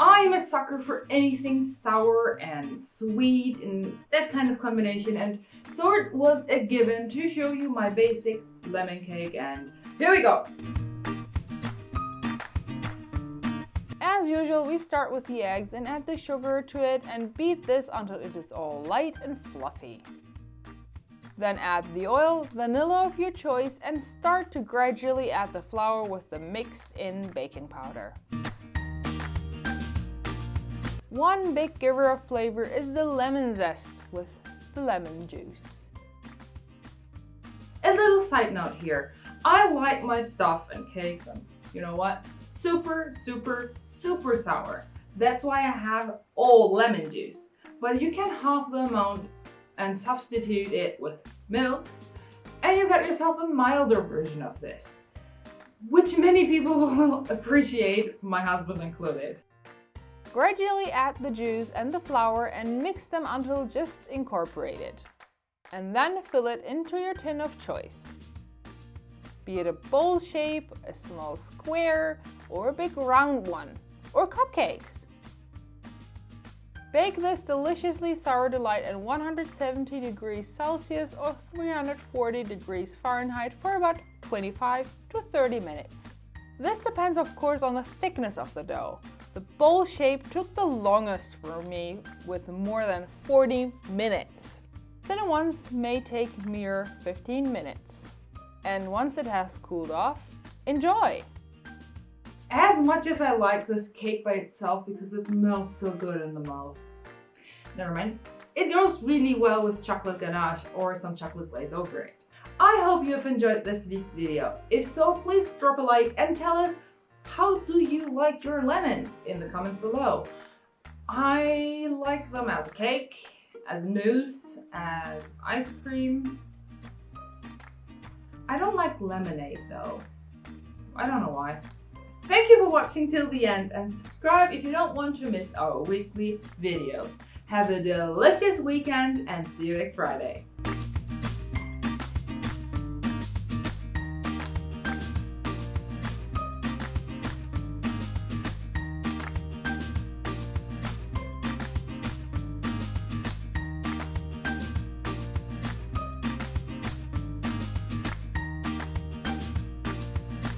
I'm a sucker for anything sour and sweet and that kind of combination, and sort was a given to show you my basic lemon cake, and here we go! As usual, we start with the eggs and add the sugar to it and beat this until it is all light and fluffy. Then add the oil, vanilla of your choice, and start to gradually add the flour with the mixed in baking powder. One big giver of flavor is the lemon zest with the lemon juice. A little side note here, I like my stuff and cakes, and you know what? Super sour. That's why I have all lemon juice. But you can half the amount and substitute it with milk, and you got yourself a milder version of this, which many people will appreciate, my husband included. Gradually add the juice and the flour and mix them until just incorporated. And then fill it into your tin of choice. Be it a bowl shape, a small square, or a big round one, or cupcakes. Bake this deliciously sour delight at 170 degrees Celsius or 340 degrees Fahrenheit for about 25 to 30 minutes. This depends of course on the thickness of the dough. The bowl shape took the longest for me with more than 40 minutes. Thinner ones may take mere 15 minutes. And once it has cooled off, enjoy! As much as I like this cake by itself because it melts so good in the mouth, never mind, it goes really well with chocolate ganache or some chocolate glaze over it. I hope you have enjoyed this week's video. If so, please drop a like and tell us, how do you like your lemons in the comments below? I like them as a cake, as mousse, as ice cream. I don't like lemonade though. I don't know why. Thank you for watching till the end, and subscribe if you don't want to miss our weekly videos. Have a delicious weekend and see you next Friday.